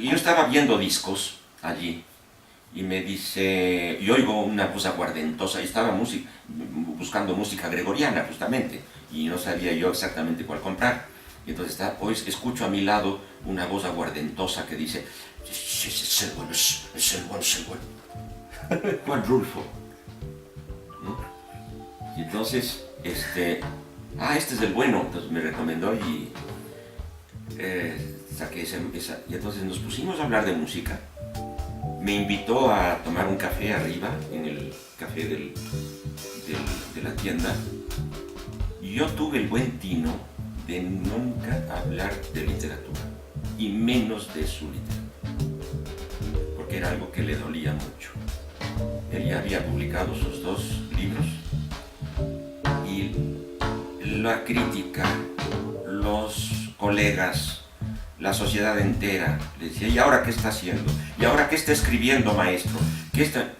yo estaba viendo discos allí y me dice, y oigo una voz aguardentosa, y estaba buscando música gregoriana justamente, y no sabía yo exactamente cuál comprar. Y entonces pues, escucho a mi lado una voz aguardentosa que dice, "Sí, es el bueno, es el bueno, es el bueno". Juan Rulfo. ¿No? Y entonces, este es el bueno, entonces me recomendó y saqué esa. Y entonces nos pusimos a hablar de música. Me invitó a tomar un café arriba, en el café de la tienda. Y yo tuve el buen tino de nunca hablar de literatura, y menos de su literatura, porque era algo que le dolía mucho. Él ya había publicado sus 2 libros y la crítica, los colegas, la sociedad entera le decía, ¿y ahora qué está haciendo? ¿Y ahora qué está escribiendo, maestro? ¿Qué está...?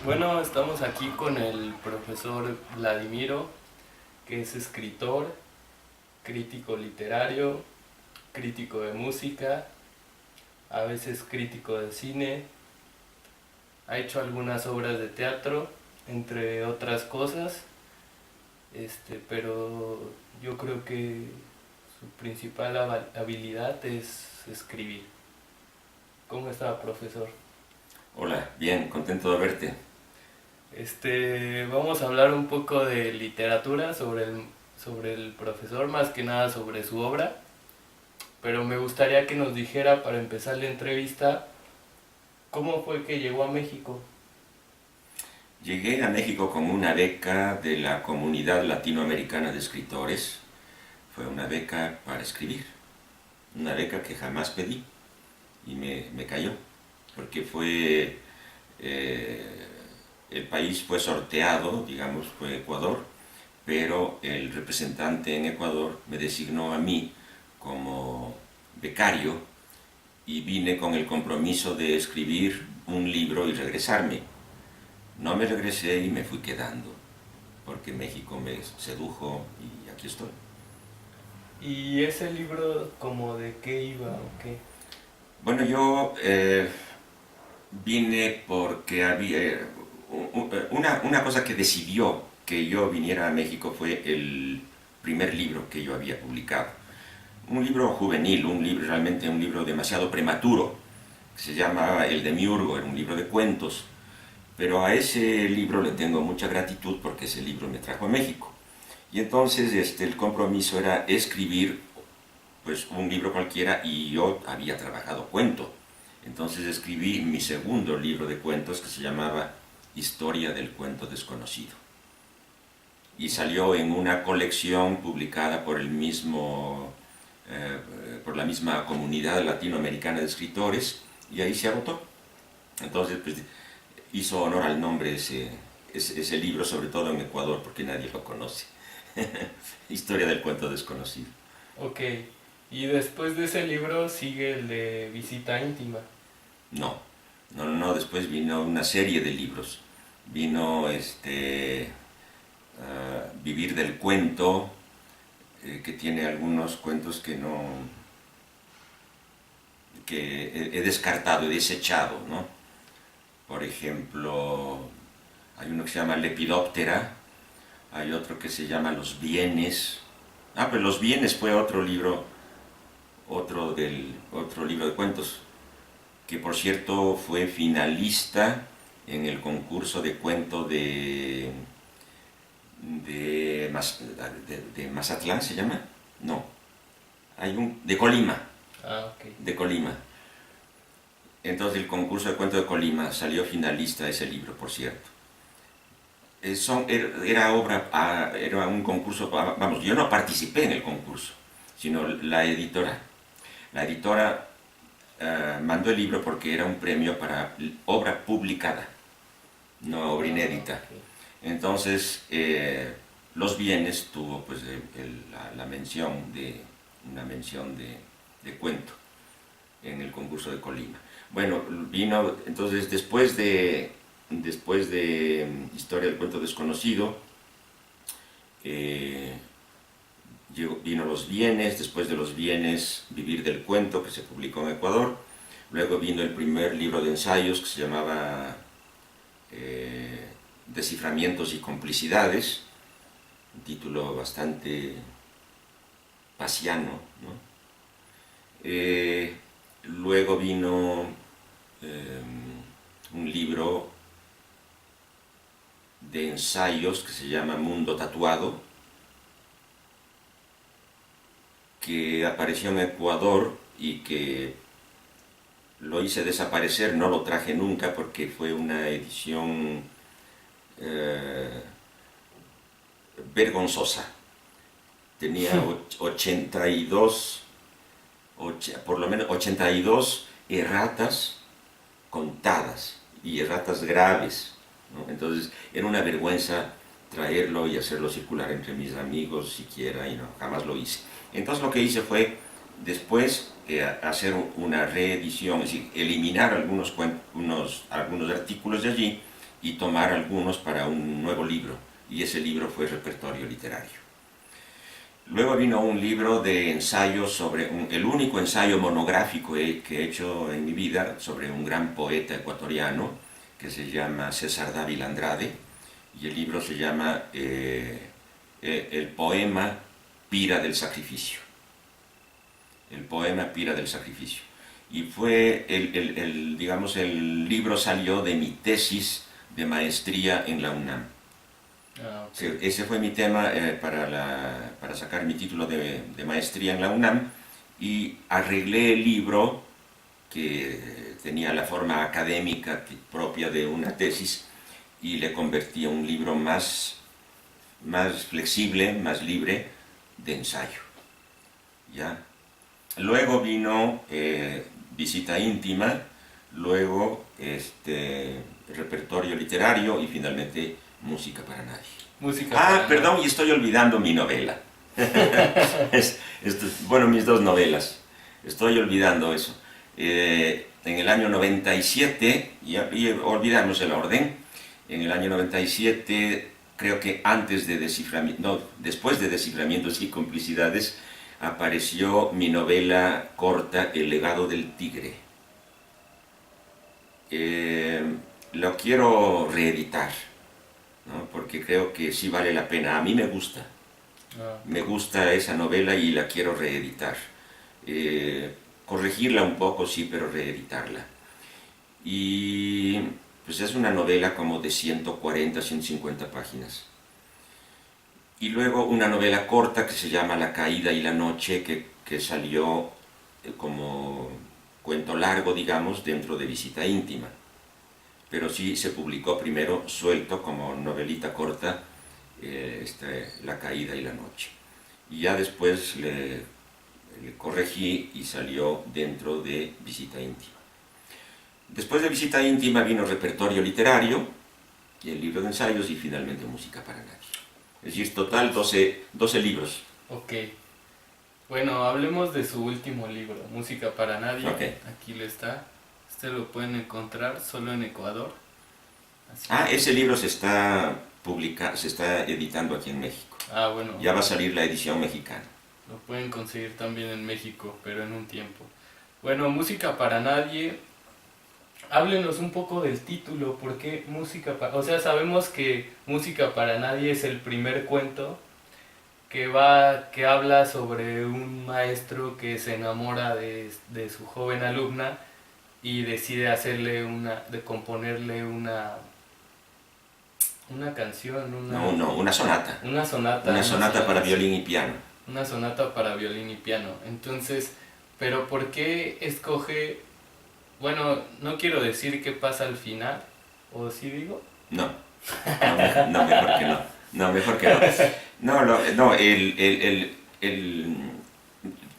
Bueno, estamos aquí con el profesor Vladimiro, que es escritor, crítico literario, crítico de música, a veces crítico de cine, ha hecho algunas obras de teatro, entre otras cosas, pero yo creo que su principal habilidad es escribir. ¿Cómo está, profesor? Hola, bien, contento de verte. Vamos a hablar un poco de literatura sobre el profesor, más que nada sobre su obra, pero me gustaría que nos dijera, para empezar la entrevista, ¿cómo fue que llegó a México? Llegué a México con una beca de la Comunidad Latinoamericana de Escritores. Fue una beca para escribir, una beca que jamás pedí y me cayó, porque el país fue sorteado, digamos, fue Ecuador, pero el representante en Ecuador me designó a mí como becario y vine con el compromiso de escribir un libro y regresarme. No me regresé y me fui quedando, porque México me sedujo y aquí estoy. ¿Y ese libro como de qué iba o qué? Bueno, yo vine porque había una cosa que decidió que yo viniera a México fue el primer libro que yo había publicado. Un libro juvenil, realmente un libro demasiado prematuro, que se llama El Demiurgo, era un libro de cuentos. Pero a ese libro le tengo mucha gratitud porque ese libro me trajo a México. Y entonces el compromiso era escribir pues, un libro cualquiera y yo había trabajado cuento. Entonces escribí mi segundo libro de cuentos que se llamaba Historia del Cuento Desconocido. Y salió en una colección publicada por por la misma Comunidad Latinoamericana de Escritores, y ahí se agotó. Entonces pues, hizo honor al nombre ese libro, sobre todo en Ecuador, porque nadie lo conoce. Historia del Cuento Desconocido. Ok, y después de ese libro sigue el de Visita Íntima. No, no, después vino una serie de libros. Vino Vivir del Cuento, que tiene algunos cuentos que he descartado, he desechado, ¿no? Por ejemplo, hay uno que se llama Lepidóptera, hay otro que se llama Los Bienes. Pero Los Bienes fue otro libro, otro libro de cuentos, que por cierto fue finalista en el concurso de cuento de Mazatlán, ¿se llama? No, de Colima, Ah, ok. de Colima. Entonces el concurso de cuento de Colima salió finalista ese libro, por cierto. Era un concurso, vamos, yo no participé en el concurso, sino la editora. La editora mandó el libro porque era un premio para obra publicada, no obra inédita. Okay. Entonces, Los Bienes tuvo pues la mención una mención de cuento en el concurso de Colima. Bueno, vino entonces después de Historia del Cuento Desconocido, vino Los Bienes, después de Los Bienes Vivir del Cuento, que se publicó en Ecuador, luego vino el primer libro de ensayos que se llamaba Desciframientos y Complicidades, un título bastante pasiano, ¿no? Luego vino un libro de ensayos que se llama Mundo Tatuado, que apareció en Ecuador y que lo hice desaparecer, no lo traje nunca porque fue una edición vergonzosa. Tenía 82, por lo menos 82 erratas contadas, y erratas graves, ¿no? Entonces era una vergüenza traerlo y hacerlo circular entre mis amigos siquiera, y no, jamás lo hice. Entonces lo que hice fue después hacer una reedición, es decir, eliminar algunos artículos de allí y tomar algunos para un nuevo libro, y ese libro fue Repertorio Literario. Luego vino un libro de ensayos el único ensayo monográfico que he hecho en mi vida sobre un gran poeta ecuatoriano que se llama César Dávila Andrade, y el libro se llama El poema Pira del Sacrificio. El poema Pira del Sacrificio. Y fue, digamos, el libro salió de mi tesis de maestría en la UNAM. Ah, okay. Ese fue mi tema para sacar mi título de maestría en la UNAM, y arreglé el libro, que tenía la forma académica propia de una tesis, y le convertí en un libro más flexible, más libre, de ensayo. ¿Ya? Luego vino Visita Íntima, luego Repertorio Literario y finalmente Música para Nadie. Perdón, y estoy olvidando mi novela. Bueno, mis dos novelas. Estoy olvidando eso. En el año 97, y olvidamos el orden, en el año 97, creo que después de Desciframientos y Complicidades, apareció mi novela corta El Legado del Tigre. Lo quiero reeditar, ¿no? Porque creo que sí vale la pena. A mí me gusta. Me gusta esa novela y la quiero reeditar. Corregirla un poco, sí, pero reeditarla. Y pues es una novela como de 140, 150 páginas. Y luego una novela corta que se llama La Caída y la Noche, que salió como cuento largo, digamos, dentro de Visita Íntima. Pero sí se publicó primero suelto como novelita corta, La Caída y la Noche. Y ya después le corregí y salió dentro de Visita Íntima. Después de Visita Íntima vino Repertorio Literario, y el libro de ensayos, y finalmente Música para Nadie. Es decir, total 12 libros. Ok. Bueno, hablemos de su último libro, Música para Nadie. Okay. Aquí lo está. Lo pueden encontrar solo en Ecuador. Ese libro se está editando aquí en México. Bueno. Ya va a salir la edición mexicana. Lo pueden conseguir también en México, pero en un tiempo. Bueno, Música para Nadie. Háblenos un poco del título, ¿por qué Música para...? O sea, sabemos que Música para Nadie es el primer cuento que habla sobre un maestro que se enamora de su joven alumna y decide componerle una canción, una sonata. Una sonata. Una sonata para violín y piano. Una sonata para violín y piano. Entonces, ¿pero por qué escoge...? Bueno, no quiero decir qué pasa al final, ¿o sí digo? No, mejor que no. No, mejor que no.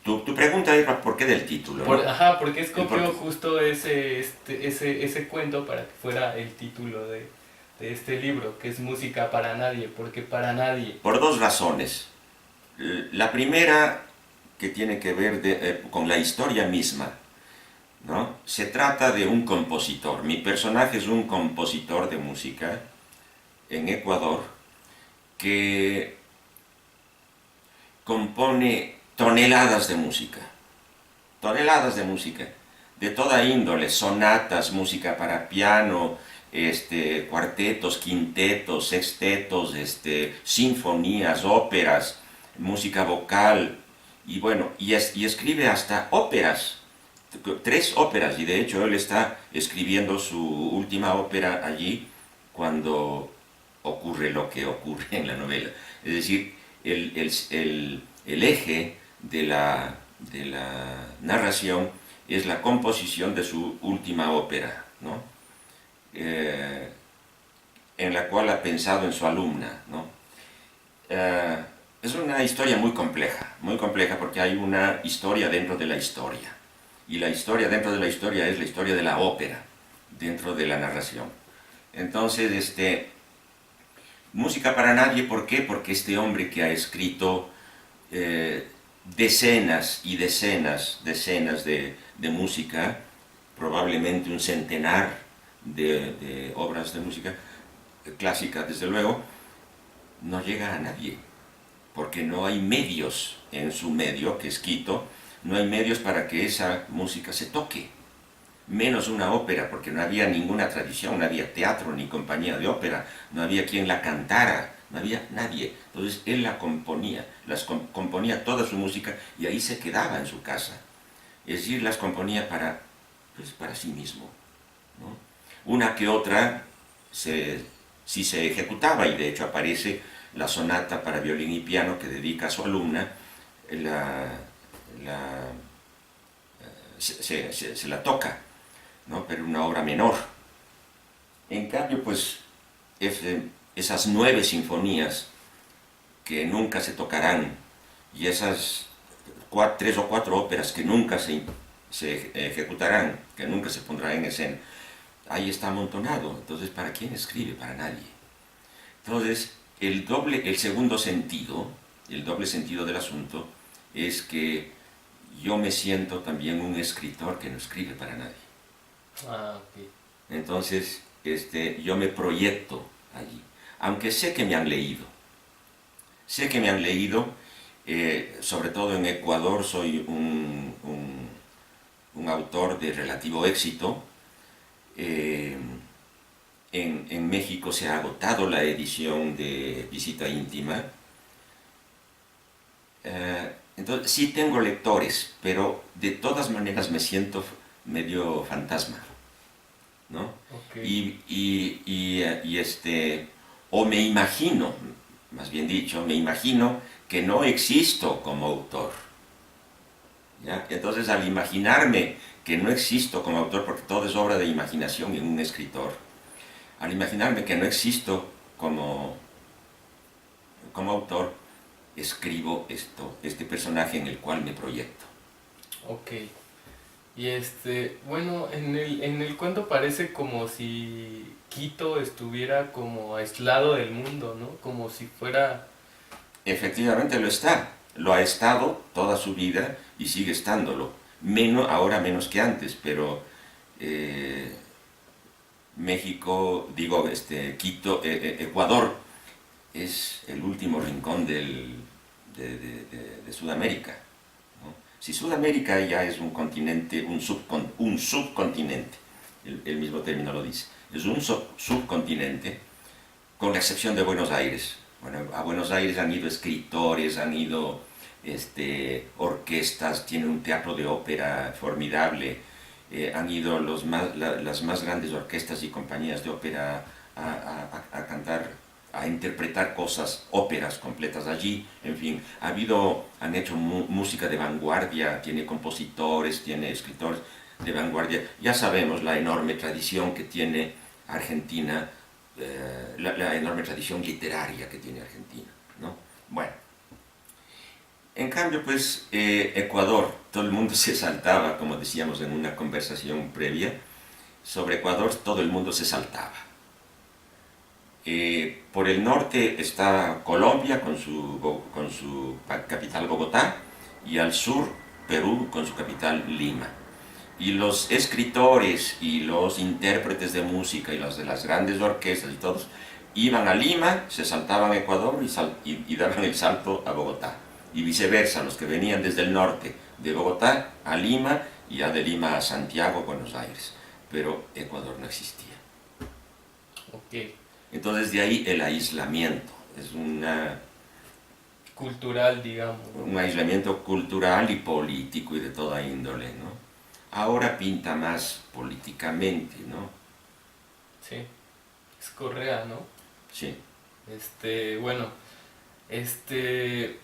Tu pregunta era ¿por qué del título? ¿No? ¿Por qué escogió justo ese cuento para que fuera el título de este libro, que es Música para Nadie? ¿Por qué para nadie? Por dos razones. La primera, que tiene que ver con la historia misma, ¿no? Se trata de un compositor. Mi personaje es un compositor de música en Ecuador que compone toneladas de música, de toda índole, sonatas, música para piano, cuartetos, quintetos, sextetos, sinfonías, óperas, música vocal, y bueno, y escribe hasta óperas, 3 óperas, y de hecho él está escribiendo su última ópera allí cuando ocurre lo que ocurre en la novela. Es decir, el eje de la narración es la composición de su última ópera, ¿no? En la cual ha pensado en su alumna, ¿no? Es una historia muy compleja porque hay una historia dentro de la historia. Y la historia dentro de la historia es la historia de la ópera, dentro de la narración. Entonces, Música para Nadie, ¿por qué? Porque este hombre que ha escrito decenas y decenas de música, probablemente un centenar de obras de música clásica, desde luego, no llega a nadie, porque no hay medios en su medio, que es Quito, no hay medios para que esa música se toque, menos una ópera, porque no había ninguna tradición, no había teatro ni compañía de ópera, no había quien la cantara, no había nadie. Entonces él la componía, componía toda su música y ahí se quedaba en su casa. Es decir, las componía para sí mismo, ¿no? Una que otra sí se ejecutaba, y de hecho aparece la sonata para violín y piano que dedica a su alumna, se la toca, ¿no? Pero una obra menor. En cambio, pues, esas 9 sinfonías que nunca se tocarán, y esas 3 o 4 óperas que nunca se ejecutarán, que nunca se pondrán en escena, ahí está amontonado. Entonces, ¿para quién escribe? Para nadie. Entonces, el doble sentido del asunto es que yo me siento también un escritor que no escribe para nadie. Ah, ok. Entonces, yo me proyecto allí, aunque sé que me han leído. Sé que me han leído, sobre todo en Ecuador soy un autor de relativo éxito. En México se ha agotado la edición de Visita Íntima. Entonces, sí tengo lectores, pero de todas maneras me siento medio fantasma, ¿no? Okay. O me imagino, más bien dicho, me imagino que no existo como autor, ¿ya? Entonces, al imaginarme que no existo como autor, porque todo es obra de imaginación en un escritor, al imaginarme que no existo como autor, escribo este personaje en el cual me proyecto. Ok. Y bueno, en el cuento parece como si Quito estuviera como aislado del mundo, ¿no? Como si fuera... Efectivamente lo ha estado toda su vida y sigue estándolo. Ahora menos que antes, pero México, digo, Quito, Ecuador es el último rincón de Sudamérica, ¿no? Si Sudamérica ya es un continente, un subcontinente, el mismo término lo dice, es un subcontinente, con la excepción de Buenos Aires. Bueno, a Buenos Aires han ido escritores, han ido orquestas, tiene un teatro de ópera formidable, han ido las más grandes orquestas y compañías de ópera a cantar, a interpretar óperas completas allí. En fin, han hecho música de vanguardia, tiene compositores, tiene escritores de vanguardia. Ya sabemos la enorme tradición que tiene Argentina, la enorme tradición literaria que tiene Argentina, ¿no? Bueno, en cambio, pues, Ecuador, todo el mundo se saltaba, como decíamos en una conversación previa, sobre Ecuador todo el mundo se saltaba. Por el norte está Colombia con su capital Bogotá, y al sur Perú con su capital Lima. Y los escritores y los intérpretes de música y los de las grandes orquestas y todos iban a Lima, se saltaban a Ecuador y daban el salto a Bogotá. Y viceversa, los que venían desde el norte de Bogotá a Lima y ya de Lima a Santiago, Buenos Aires. Pero Ecuador no existía. Ok. Entonces de ahí el aislamiento. Es Cultural, digamos, un ¿no? aislamiento cultural y político y de toda índole, ¿no? Ahora pinta más políticamente, ¿no? Sí. Es Correa, ¿no? Sí. Bueno, este,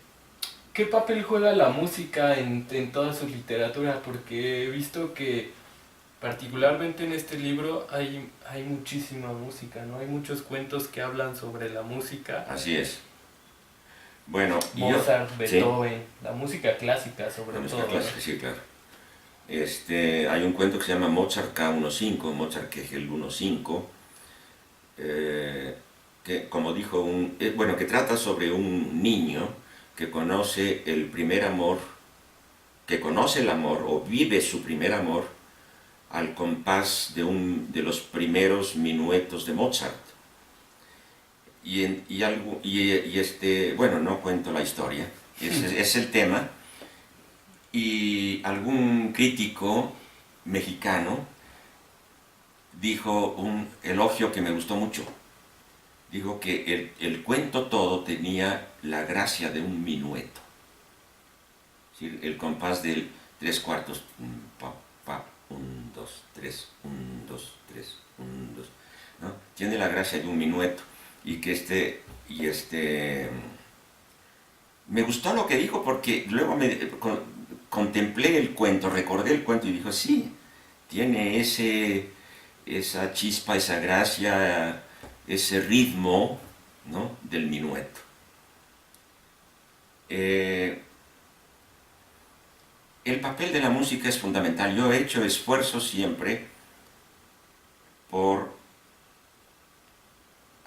¿qué papel juega la música en toda su literatura? Porque he visto que particularmente en este libro hay muchísima música, ¿no? Hay muchos cuentos que hablan sobre la música. Así es. Bueno, Mozart, sí, Beethoven, la música clásica sobre la música todo, ¿no? clásica, sí, claro. Hay un cuento que se llama Mozart K15, Mozart Kegel 15, que como dijo bueno, que trata sobre un niño que conoce el primer amor, que conoce el amor o vive su primer amor al compás de los primeros minuetos de Mozart. Bueno, no cuento la historia, es el tema. Y algún crítico mexicano dijo un elogio que me gustó mucho. Dijo que el cuento todo tenía la gracia de un minueto. ¿Sí? El compás del tres cuartos. Pa, pa, un, dos, tres, un, dos, tres, un, dos. ¿No? Tiene la gracia de un minueto. Y que me gustó lo que dijo porque luego contemplé el cuento, recordé el cuento y dijo, sí, tiene esa chispa, esa gracia, ese ritmo, ¿no?, del minueto. El papel de la música es fundamental. Yo he hecho esfuerzos siempre por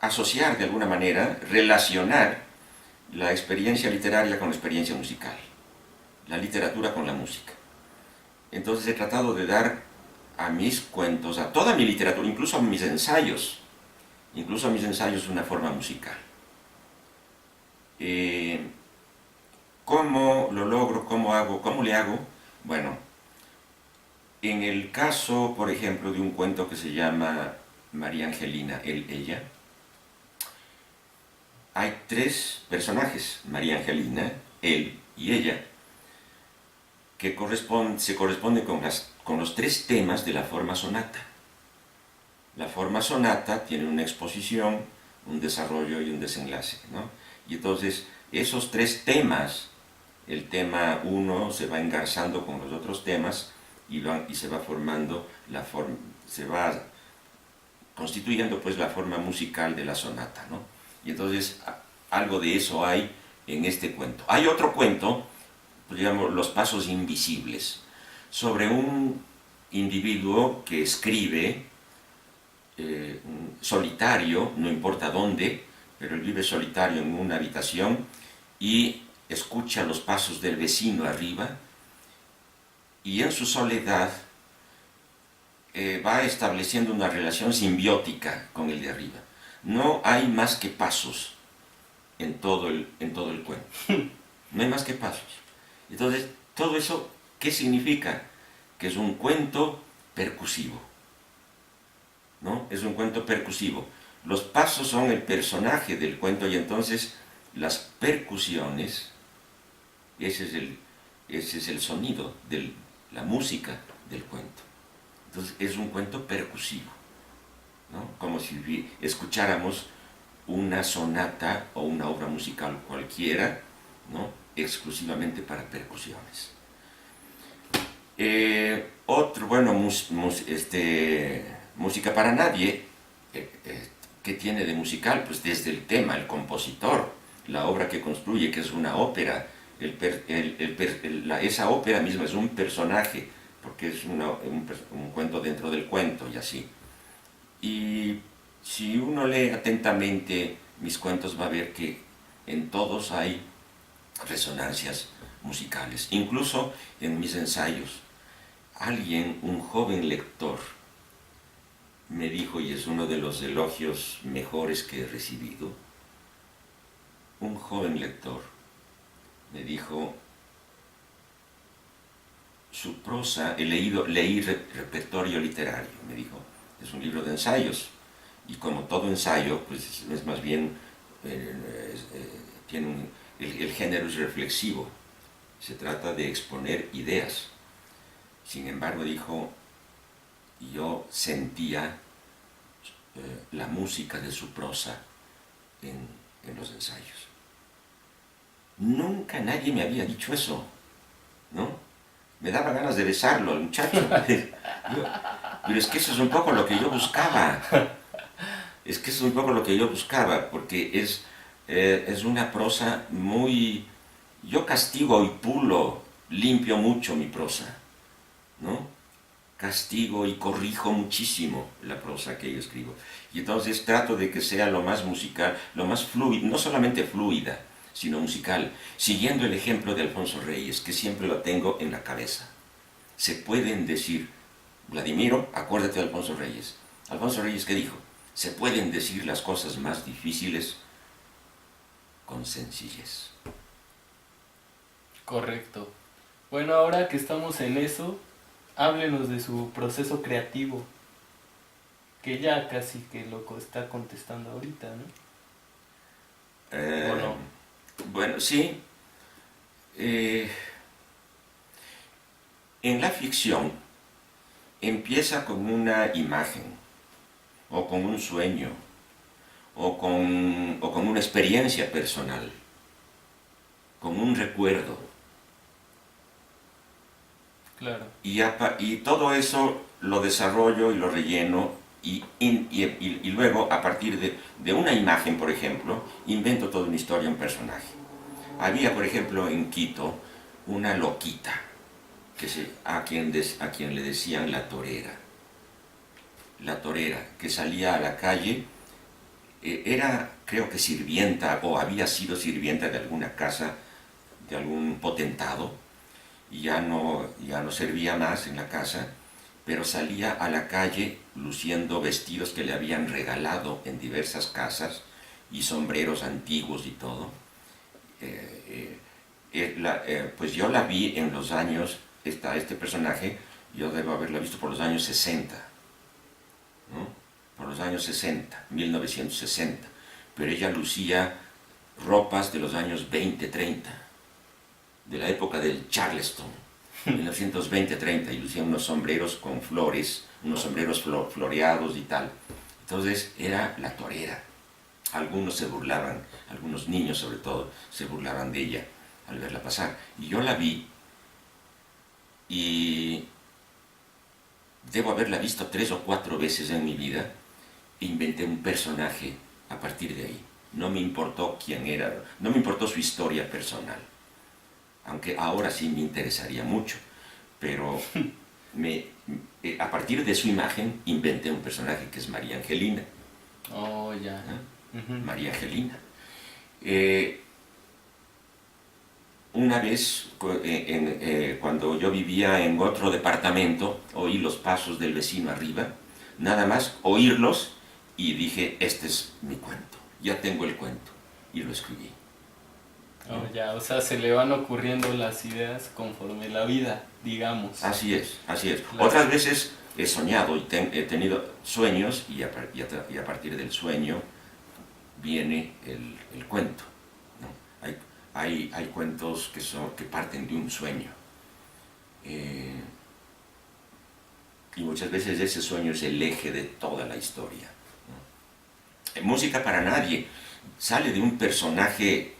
asociar de alguna manera, relacionar la experiencia literaria con la experiencia musical, la literatura con la música. Entonces he tratado de dar a mis cuentos, a toda mi literatura, incluso a mis ensayos una forma musical. ¿Cómo lo logro? ¿Cómo hago? ¿Cómo le hago? Bueno, en el caso, por ejemplo, de un cuento que se llama María Angelina, ella, hay tres personajes, María Angelina, él y ella, que se corresponden con los tres temas de la forma sonata. La forma sonata tiene una exposición, un desarrollo y un desenlace, ¿no? Y entonces esos tres temas, el tema 1 se va engarzando con los otros temas y se va formando se va constituyendo pues la forma musical de la sonata, ¿no? Y entonces algo de eso hay en este cuento. Hay otro cuento, pues, digamos, Los Pasos Invisibles, sobre un individuo que escribe solitario, no importa dónde, pero él vive solitario en una habitación y escucha los pasos del vecino arriba y en su soledad va estableciendo una relación simbiótica con el de arriba. No hay más que pasos en todo el cuento. No hay más que pasos. Entonces, todo eso, ¿qué significa? Que es un cuento percusivo, ¿no? Es un cuento percusivo. Los pasos son el personaje del cuento y entonces las percusiones, ese es el sonido de la música del cuento. Entonces es un cuento percusivo, ¿no? Como si escucháramos una sonata o una obra musical cualquiera, ¿no?, exclusivamente para percusiones. Bueno, música para nadie, ¿qué tiene de musical? Pues desde el tema, el compositor, la obra que construye, que es una ópera, esa ópera misma es un personaje, porque es un cuento dentro del cuento y así. Y Si uno lee atentamente mis cuentos va a ver que en todos hay resonancias musicales. Incluso en mis ensayos, alguien, un joven lector, me dijo, y es uno de los elogios mejores que he recibido, un joven lector me dijo, su prosa, leí repertorio literario, me dijo, es un libro de ensayos, y como todo ensayo, pues es más bien, tiene el género es reflexivo, se trata de exponer ideas. Sin embargo, dijo, yo sentía la música de su prosa en los ensayos. Nunca nadie me había dicho eso, ¿no? Me daba ganas de besarlo, el muchacho. Pero es que eso es un poco lo que yo buscaba. Es que eso es un poco lo que yo buscaba, porque es una prosa muy... Yo castigo y pulo, limpio mucho mi prosa, ¿no? Castigo y corrijo muchísimo la prosa que yo escribo. Y entonces trato de que sea lo más musical, lo más fluida, no solamente fluida, sino musical, siguiendo el ejemplo de Alfonso Reyes, que siempre lo tengo en la cabeza. Se pueden decir, Vladimiro, acuérdate de Alfonso Reyes. Alfonso Reyes, ¿qué dijo? Se pueden decir las cosas más difíciles con sencillez. Correcto. Bueno, ahora que estamos en eso, háblenos de su proceso creativo, que ya casi que lo está contestando ahorita, ¿no? ¿O no? Bueno, sí. En la ficción empieza con una imagen, o con un sueño, o con una experiencia personal, con un recuerdo. Claro. Y todo eso lo desarrollo y lo relleno y luego a partir de una imagen, por ejemplo, invento toda una historia, un personaje. Había, por ejemplo, en Quito una loquita a quien le decían la torera. La torera, que salía a la calle, era creo que sirvienta o había sido sirvienta de alguna casa, de algún potentado, y ya no servía más en la casa, pero salía a la calle luciendo vestidos que le habían regalado en diversas casas y sombreros antiguos y todo. Pues yo la vi en los años, este personaje, yo debo haberla visto por los años 60, ¿no? Por los años 60, 1960, pero ella lucía ropas de los años 20, 30, de la época del Charleston, 1920-30, y lucía unos sombreros con flores, unos sombreros floreados y tal. Entonces era la torera. Algunos se burlaban, algunos niños sobre todo, se burlaban de ella al verla pasar. Y yo la vi y debo haberla visto 3 o 4 veces en mi vida. Inventé un personaje a partir de ahí. No me importó quién era, no me importó su historia personal. Aunque ahora sí me interesaría mucho. Pero a partir de su imagen inventé un personaje que es María Angelina. Oh, ya. María Angelina. Una vez, cuando yo vivía en otro departamento, oí los pasos del vecino arriba, nada más oírlos, y dije, este es mi cuento, ya tengo el cuento, y lo escribí. Oh, ya, o sea, se le van ocurriendo las ideas conforme la vida, digamos. Así es, así es. Claro. Otras veces he soñado y he tenido sueños, y a partir del sueño viene el cuento, ¿no? Hay cuentos que parten de un sueño. Y muchas veces ese sueño es el eje de toda la historia, ¿no? Música para nadie sale de un personaje,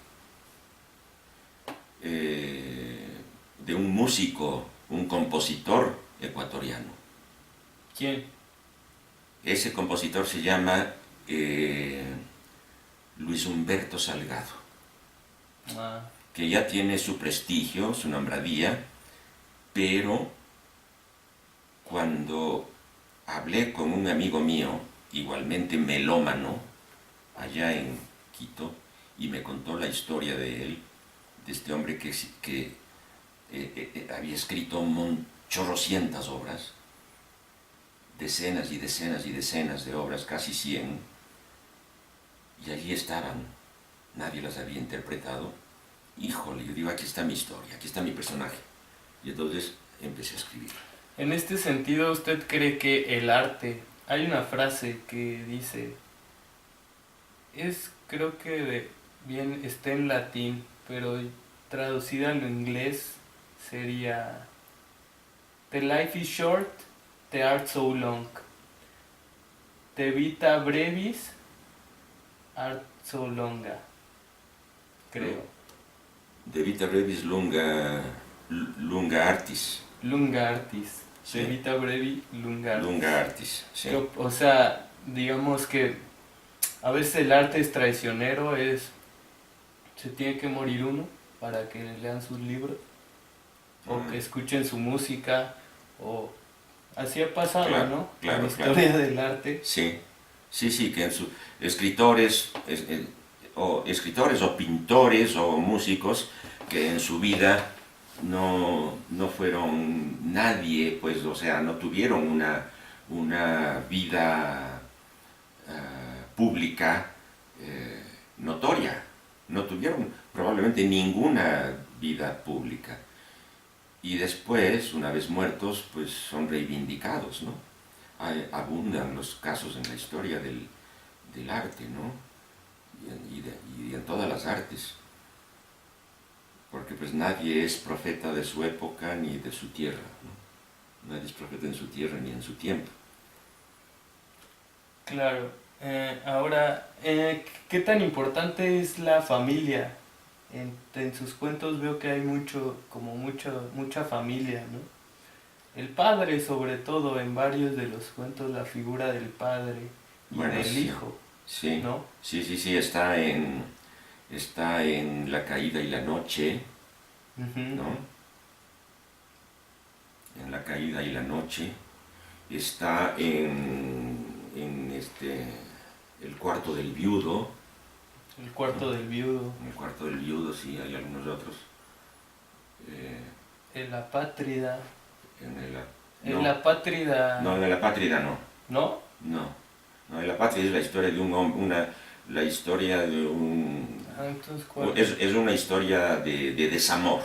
de un músico, un compositor ecuatoriano. ¿Quién? Ese compositor se llama Luis Humberto Salgado, que ya tiene su prestigio, su nombradía, pero cuando hablé con un amigo mío igualmente melómano, allá en Quito, y me contó la historia de él, de este hombre que había escrito chorrocientas obras, decenas y decenas y decenas de obras, casi 100, y allí estaban, nadie las había interpretado. Híjole, yo digo, aquí está mi historia, aquí está mi personaje. Y entonces empecé a escribir. En este sentido, ¿usted cree que el arte, hay una frase que dice, creo que bien está en latín, pero traducida al inglés sería, The life is short, the art so long. De vita brevis, art so longa, creo. De vita brevis lunga artis. Lunga artis. Sí. De vita brevi, lunga artis. Lunga artis, sí. O sea, digamos que a veces el arte es traicionero, se tiene que morir uno para que lean sus libros, o que escuchen su música, o así ha pasado, claro, ¿no? Claro, en la historia del arte. Sí, sí, que en sus escritores, o escritores o pintores o músicos que en su vida no fueron nadie, pues, o sea, no tuvieron una vida pública notoria, no tuvieron probablemente ninguna vida pública. Y después, una vez muertos, pues son reivindicados, ¿no? Abundan los casos en la historia del arte, ¿no? Y en todas las artes. Porque pues nadie es profeta de su época ni de su tierra, ¿no? Nadie es profeta en su tierra ni en su tiempo. Claro. Ahora, ¿qué tan importante es la familia? En sus cuentos veo que hay mucha familia, ¿no? El padre, sobre todo, en varios de los cuentos, la figura del padre y Bueno, del sí, hijo, sí, ¿no? sí, está en La caída y la noche, ¿no? En La caída y la noche, está en El cuarto del viudo. El cuarto del viudo. En El cuarto del viudo, sí, hay algunos otros. En la pátrida. No, En la pátrida. no, en La pátrida no. ¿No? No, en La pátrida es la historia de un hombre, la historia de un... Entonces, ¿cuál? Es una historia de desamor.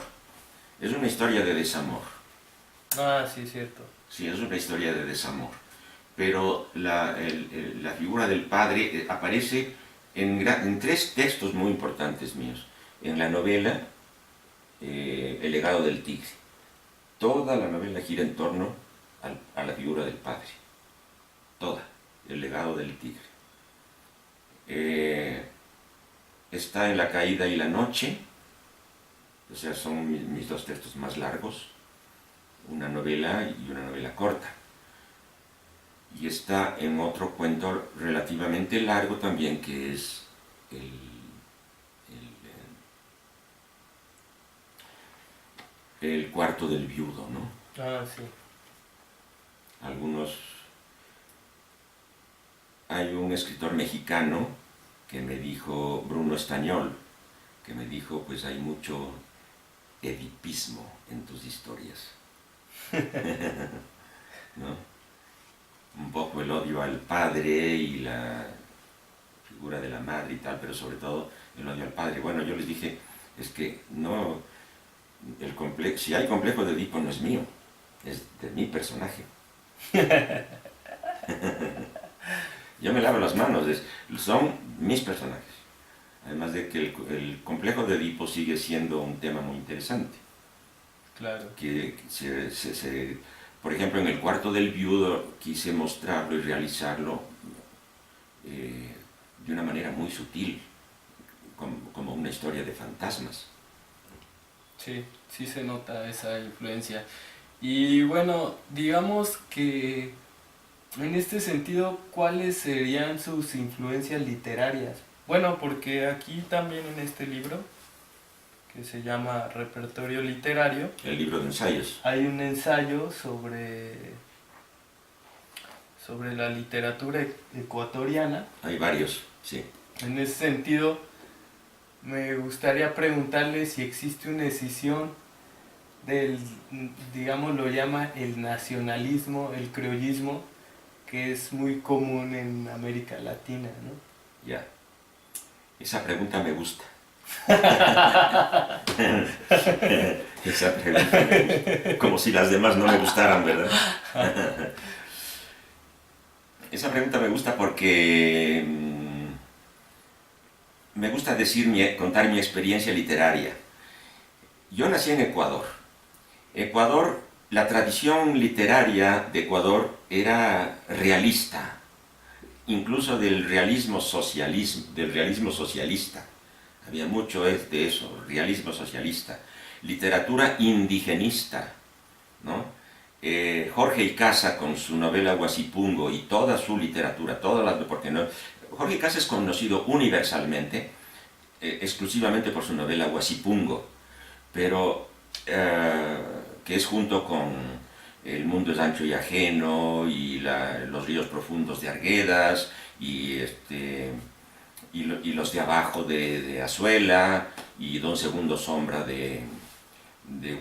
Es una historia de desamor. Ah, sí, cierto. Sí, es una historia de desamor. Pero la figura del padre aparece en 3 textos muy importantes míos. En la novela El legado del tigre. Toda la novela gira en torno a la figura del padre. Toda. El legado del tigre. Está en La caída y la noche. O sea, son mis 2 textos más largos. Una novela y una novela corta. Y está en otro cuento relativamente largo también, que es el cuarto del viudo, ¿no? Ah, sí. Hay un escritor mexicano que me dijo, Bruno Estañol, que me dijo, pues hay mucho edipismo en tus historias. ¿No? Un poco el odio al padre y la figura de la madre y tal, pero sobre todo el odio al padre. Bueno, yo les dije, es que no, si hay complejo de Edipo no es mío, es de mi personaje. Yo me lavo las manos, son mis personajes. Además de que el complejo de Edipo sigue siendo un tema muy interesante. Claro. Que por ejemplo, en El cuarto del viudo quise mostrarlo y realizarlo de una manera muy sutil, como una historia de fantasmas. Sí, sí se nota esa influencia. Y bueno, digamos que en este sentido, ¿cuáles serían sus influencias literarias? Bueno, porque aquí también en este libro, que se llama Repertorio Literario, El libro de ensayos. hay un ensayo sobre la literatura ecuatoriana. Hay varios, sí. En ese sentido, me gustaría preguntarle si existe una escisión del, digamos, lo llama el nacionalismo, el criollismo, que es muy común en América Latina, ¿no? Ya. Esa pregunta me gusta. Esa pregunta me gusta. Como si las demás no me gustaran, ¿verdad? Esa pregunta me gusta porque me gusta contar mi experiencia literaria. Yo nací en Ecuador. Ecuador, la tradición literaria de Ecuador era realista, incluso del realismo socialista. Había mucho de eso, realismo socialista. Literatura indigenista, ¿no? Jorge Icaza con su novela Huasipungo y toda su literatura, porque no, Jorge Icaza es conocido universalmente, exclusivamente por su novela Huasipungo, pero que es junto con El mundo es ancho y ajeno y Los ríos profundos de Arguedas y los de abajo de Azuela y Don Segundo Sombra de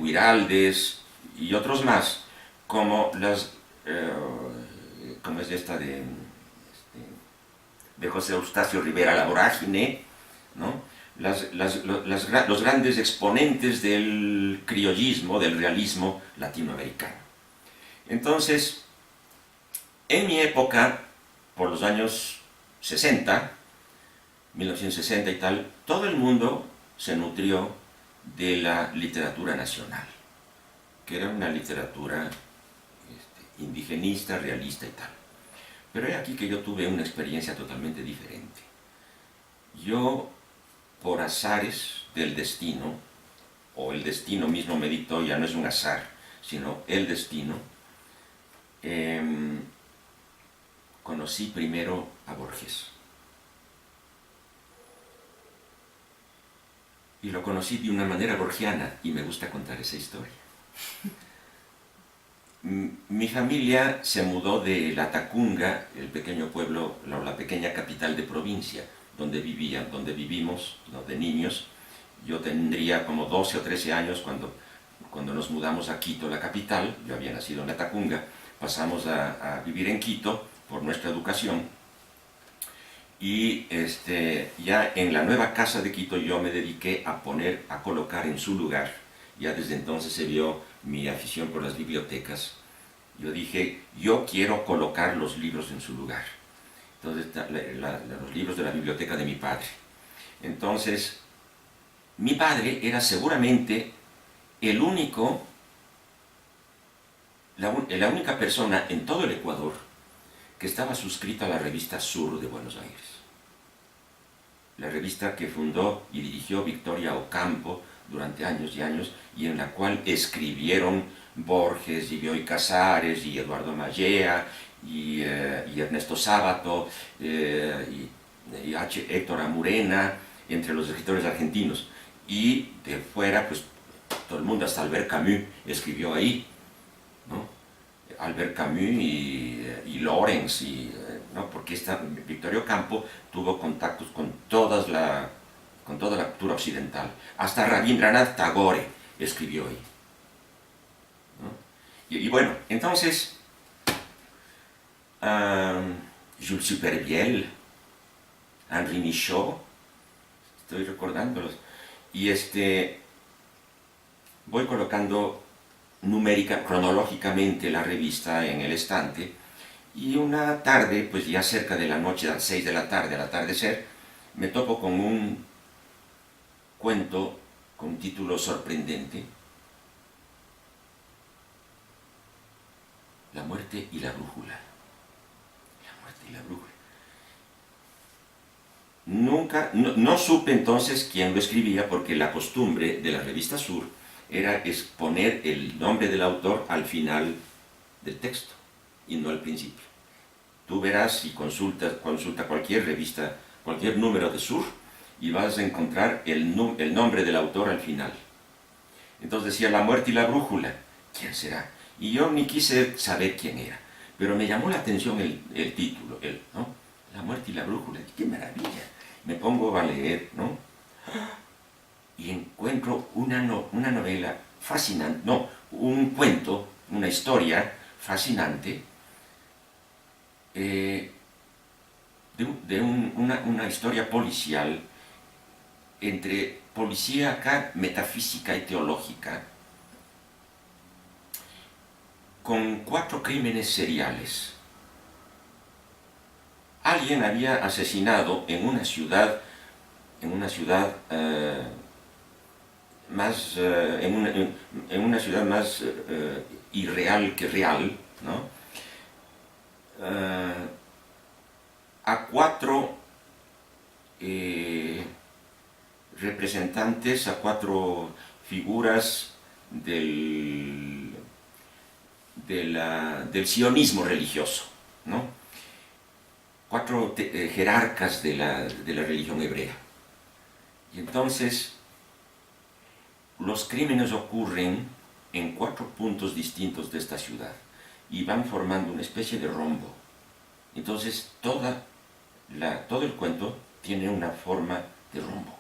Guiraldes y otros más, como como es esta de José Eustacio Rivera, La Vorágine, ¿no? Los grandes exponentes del criollismo, del realismo latinoamericano. Entonces, en mi época, por los años 60, 1960 y tal, todo el mundo se nutrió de la literatura nacional, que era una literatura indigenista, realista y tal. Pero es aquí que yo tuve una experiencia totalmente diferente. Yo, por azares del destino, o el destino mismo me dictó, ya no es un azar, sino el destino, conocí primero a Borges. Y lo conocí de una manera borgiana, y me gusta contar esa historia. Mi familia se mudó de La Tacunga, el pequeño pueblo, la pequeña capital de provincia, donde vivimos, ¿no?, de niños. Yo tendría como 12 o 13 años cuando nos mudamos a Quito, la capital. Yo había nacido en La Tacunga, pasamos a vivir en Quito por nuestra educación. Y ya en la nueva casa de Quito yo me dediqué a colocar en su lugar. Ya desde entonces se vio mi afición por las bibliotecas. Yo dije, yo quiero colocar los libros en su lugar. Entonces, los libros de la biblioteca de mi padre. Entonces, mi padre era seguramente la única persona en todo el Ecuador que estaba suscrita a la revista Sur de Buenos Aires. La revista que fundó y dirigió Victoria Ocampo durante años y años, y en la cual escribieron Borges y Bioy Casares y Eduardo Mallea y Ernesto Sábato y Héctor Amurena, entre los escritores argentinos. Y de fuera, pues todo el mundo, hasta Albert Camus escribió ahí, ¿no? Albert Camus y Lorenz, ¿no? Porque Victoria Ocampo tuvo contactos con toda la cultura occidental. Hasta Rabindranath Tagore escribió ahí, ¿no? Y bueno, entonces, Jules Supervielle, Henri Michaud, estoy recordándolos, y voy colocando cronológicamente la revista en el estante, y una tarde, pues ya cerca de la noche, a las 6 de la tarde, al atardecer, me topo con un cuento con un título sorprendente: La muerte y la brújula. La muerte y la brújula. No supe entonces quién lo escribía, porque la costumbre de la revista Sur era exponer el nombre del autor al final del texto y no al principio. Tú verás y consulta cualquier revista, cualquier número de Sur, y vas a encontrar el nombre del autor al final. Entonces decía La muerte y la brújula. ¿Quién será? Y yo ni quise saber quién era. Pero me llamó la atención el título, ¿no? La muerte y la brújula. ¡Qué maravilla! Me pongo a leer, ¿no? Y encuentro una novela fascinante, no, un cuento, una historia fascinante, una historia policial entre policíaca, metafísica y teológica, con 4 crímenes seriales. Alguien había asesinado en una ciudad más, en una ciudad más irreal que real, ¿no? A 4 representantes, a 4 figuras del sionismo religioso, ¿no? 4 jerarcas de la religión hebrea. Y entonces los crímenes ocurren en 4 puntos distintos de esta ciudad y van formando una especie de rombo. Entonces todo el cuento tiene una forma de rombo.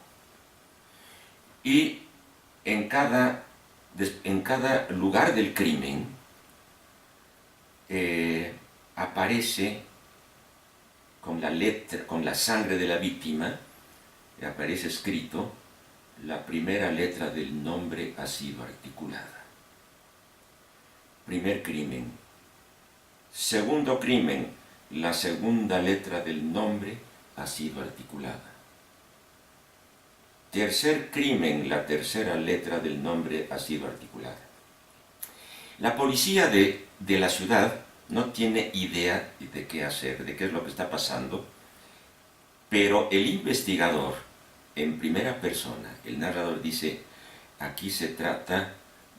Y en cada lugar del crimen aparece con la sangre de la víctima, aparece escrito: la primera letra del nombre ha sido articulada. Primer crimen. Segundo crimen, la segunda letra del nombre ha sido articulada. Tercer crimen, la tercera letra del nombre ha sido articulada. La policía de la ciudad no tiene idea de qué hacer, de qué es lo que está pasando, pero el investigador, en primera persona, el narrador dice: aquí se trata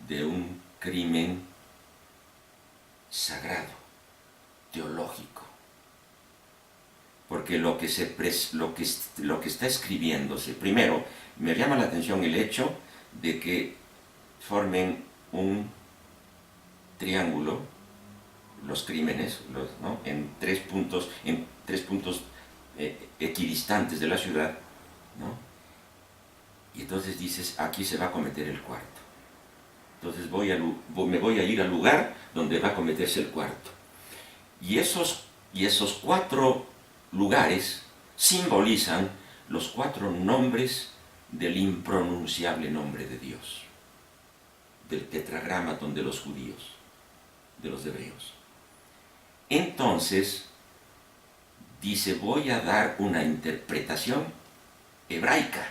de un crimen sagrado, teológico, porque lo que está escribiéndose, primero, me llama la atención el hecho de que formen un triángulo, los crímenes, ¿no? en tres puntos equidistantes de la ciudad, ¿no? Y entonces dices: aquí se va a cometer el cuarto. Entonces me voy a ir al lugar donde va a cometerse el cuarto. Y esos 4 lugares simbolizan los 4 nombres del impronunciable nombre de Dios, del tetragramatón de los judíos, de los hebreos. Entonces dice: voy a dar una interpretación hebraica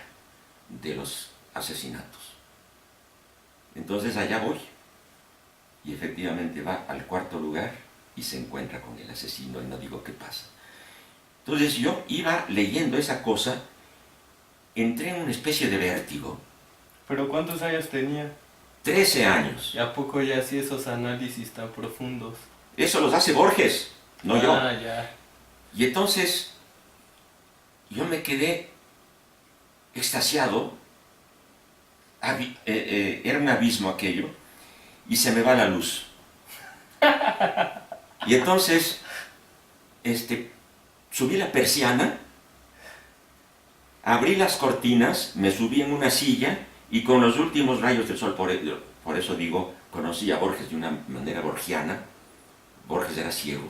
de los asesinatos. Entonces allá voy, y efectivamente va al cuarto lugar y se encuentra con el asesino, y no digo qué pasa. Entonces yo iba leyendo esa cosa, entré en una especie de vértigo. ¿Pero cuántos años tenía? 13 años. ¿Y a poco ya hacía esos análisis tan profundos? Eso los hace Borges, no yo. Ya. Y entonces yo me quedé extasiado. Era un abismo aquello, y se me va la luz. Y entonces subí la persiana, abrí las cortinas, me subí en una silla, y con los últimos rayos del sol, por eso digo, conocí a Borges de una manera borgiana. Borges era ciego.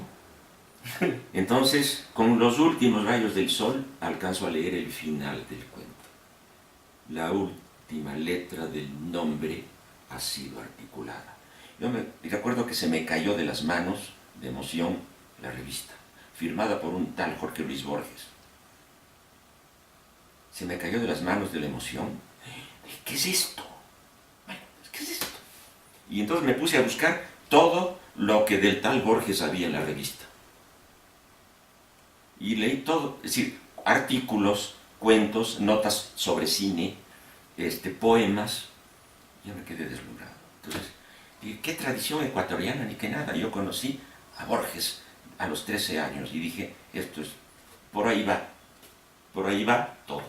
Entonces, con los últimos rayos del sol, alcanzo a leer el final del cuento. La última letra del nombre ha sido articulada. Yo recuerdo que se me cayó de las manos, de emoción, la revista, firmada por un tal Jorge Luis Borges. Se me cayó de las manos de la emoción. ¿Qué es esto? Bueno, ¿qué es esto? Y entonces me puse a buscar todo lo que del tal Borges había en la revista. Y leí todo, es decir, artículos, cuentos, notas sobre cine, poemas. Yo me quedé deslumbrado. Entonces, dije: qué tradición ecuatoriana, ni qué nada. Yo conocí a Borges a los 13 años y dije: esto es, por ahí va todo.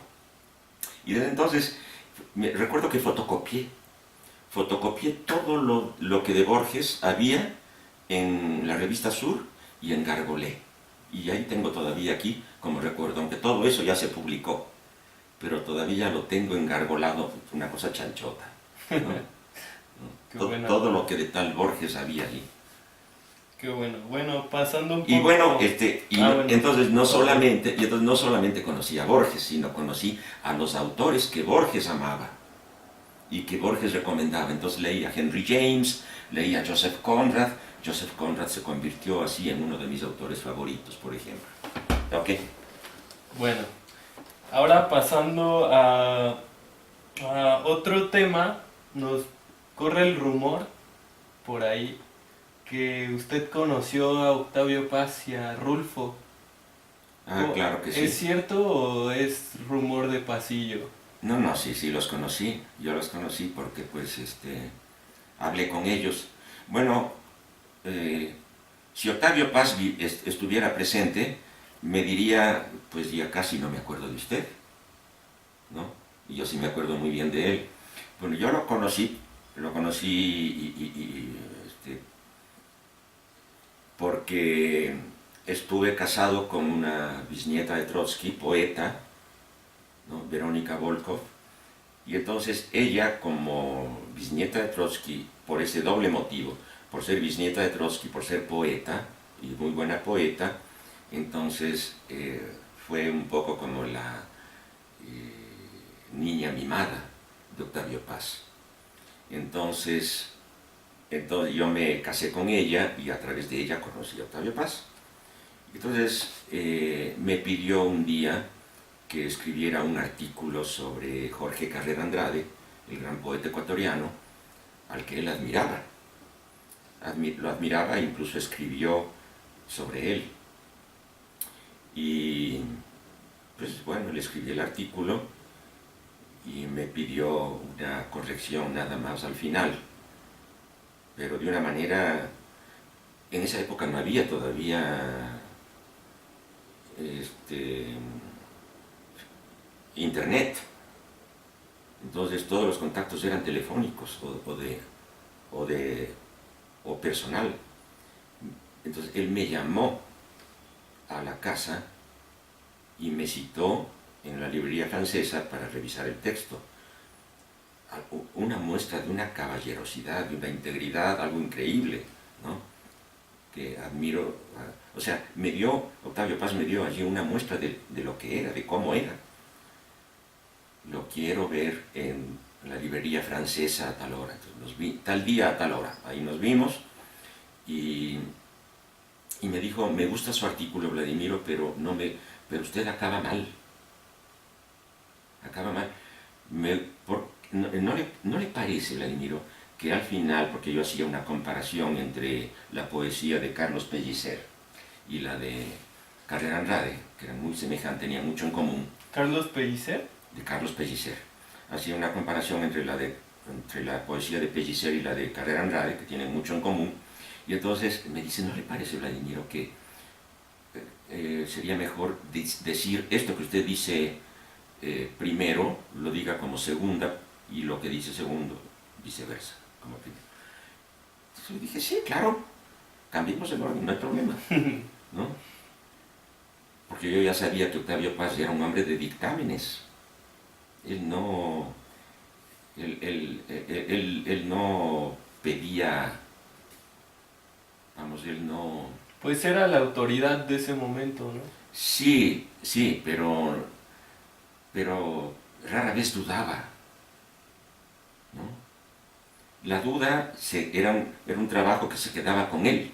Y desde entonces, recuerdo que fotocopié todo lo que de Borges había en la revista Sur, y engargolé. Y ahí tengo todavía aquí, como recuerdo, aunque todo eso ya se publicó, pero todavía lo tengo engargolado, una cosa chanchota, ¿no? Todo lo que de tal Borges había ahí. Qué bueno. Bueno, pasando un poco... Y bueno, bueno. entonces no solamente conocí a Borges, sino conocí a los autores que Borges amaba y que Borges recomendaba. Entonces leí a Henry James, leí a Joseph Conrad. Joseph Conrad se convirtió así en uno de mis autores favoritos, por ejemplo. ¿Ok? Bueno, ahora pasando a otro tema, nos corre el rumor por ahí que usted conoció a Octavio Paz y a Rulfo. Ah, claro que sí. ¿Es cierto o es rumor de pasillo? No, sí, los conocí. Yo los conocí porque, pues, hablé con ellos. Bueno, si Octavio Paz estuviera presente, me diría, pues ya casi no me acuerdo de usted, ¿no? Y yo sí me acuerdo muy bien de él. Bueno, yo lo conocí porque estuve casado con una bisnieta de Trotsky, poeta, ¿no? Verónica Volkov, y entonces ella, como bisnieta de Trotsky, por ese doble motivo, por ser bisnieta de Trotsky, por ser poeta, y muy buena poeta, entonces fue un poco como la niña mimada de Octavio Paz. Entonces yo me casé con ella y a través de ella conocí a Octavio Paz. Entonces me pidió un día que escribiera un artículo sobre Jorge Carrera Andrade, el gran poeta ecuatoriano, al que él admiraba. Lo admiraba e incluso escribió sobre él. Y pues bueno, le escribí el artículo y me pidió una corrección nada más al final, pero de una manera, en esa época no había todavía internet, entonces todos los contactos eran telefónicos o personal. Entonces él me llamó a la casa y me citó en la librería francesa para revisar el texto. Una muestra de una caballerosidad, de una integridad, algo increíble, ¿no? Que admiro. O sea, Octavio Paz me dio allí una muestra de lo que era, de cómo era. Lo quiero ver en la librería francesa a tal hora. Entonces tal día a tal hora. Ahí nos vimos y me dijo, me gusta su artículo, Vladimiro, pero usted acaba mal. Acaba mal. ¿No le parece, Vladimiro, que al final, porque yo hacía una comparación entre la poesía de Carlos Pellicer y la de Carrera Andrade, que eran muy semejantes, tenían mucho en común? ¿Carlos Pellicer? De Carlos Pellicer. Hacía una comparación entre la poesía de Pellicer y la de Carrera Andrade, que tienen mucho en común, y entonces me dice, ¿no le parece, Vladimiro, que sería mejor decir esto que usted dice primero, lo diga como segunda, y lo que dice segundo, viceversa, como primero? Entonces le dije, sí, claro, cambiemos el orden, no hay problema, ¿no? Porque yo ya sabía que Octavio Paz era un hombre de dictámenes. Él no pedía, vamos, él no... Pues era la autoridad de ese momento, ¿no? Sí, pero rara vez dudaba, ¿no? La duda era un trabajo que se quedaba con él,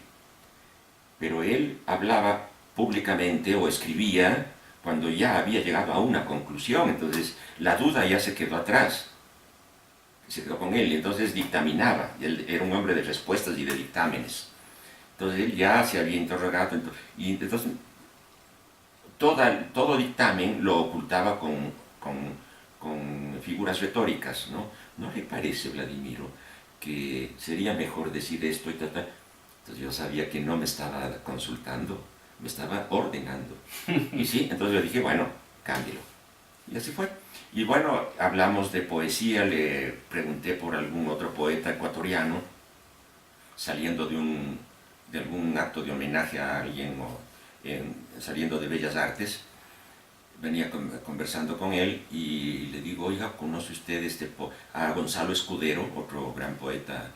pero él hablaba públicamente o escribía cuando ya había llegado a una conclusión, entonces la duda ya se quedó atrás, se quedó con él, y entonces dictaminaba, él era un hombre de respuestas y de dictámenes, entonces él ya se había interrogado, y entonces todo dictamen lo ocultaba con figuras retóricas, ¿no? ¿No le parece, Vladimiro, que sería mejor decir esto y tal? Entonces yo sabía que no me estaba consultando, me estaba ordenando. Y sí, entonces yo dije, bueno, cámbielo. Y así fue. Y bueno, hablamos de poesía, le pregunté por algún otro poeta ecuatoriano, saliendo de algún acto de homenaje a alguien o saliendo de Bellas Artes, venía conversando con él y le digo, oiga, ¿conoce usted a Gonzalo Escudero, otro gran poeta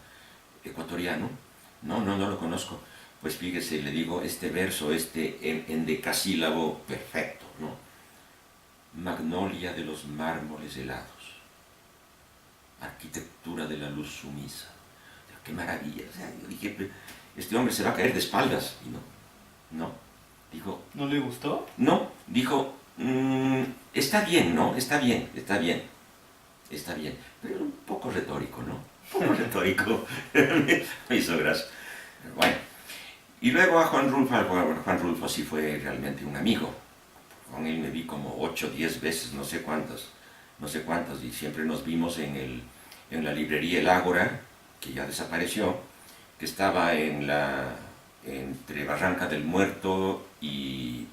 ecuatoriano? No, no, no lo conozco. Pues fíjese, le digo, este verso, en decasílabo perfecto, ¿no? Magnolia de los mármoles helados, arquitectura de la luz sumisa. ¡Qué maravilla! O sea, yo dije, este hombre se va a caer de espaldas. Y no, no. Dijo... ¿No le gustó? No, dijo, está bien, ¿no? Está bien, está bien. Está bien. Pero un poco retórico, ¿no? Un poco retórico. Me hizo gracia. Bueno. Y luego a Juan Rulfo sí fue realmente un amigo. Con él me vi como 8 o 10 veces, no sé cuántas, y siempre nos vimos en la librería El Ágora, que ya desapareció, que estaba entre Barranca del Muerto y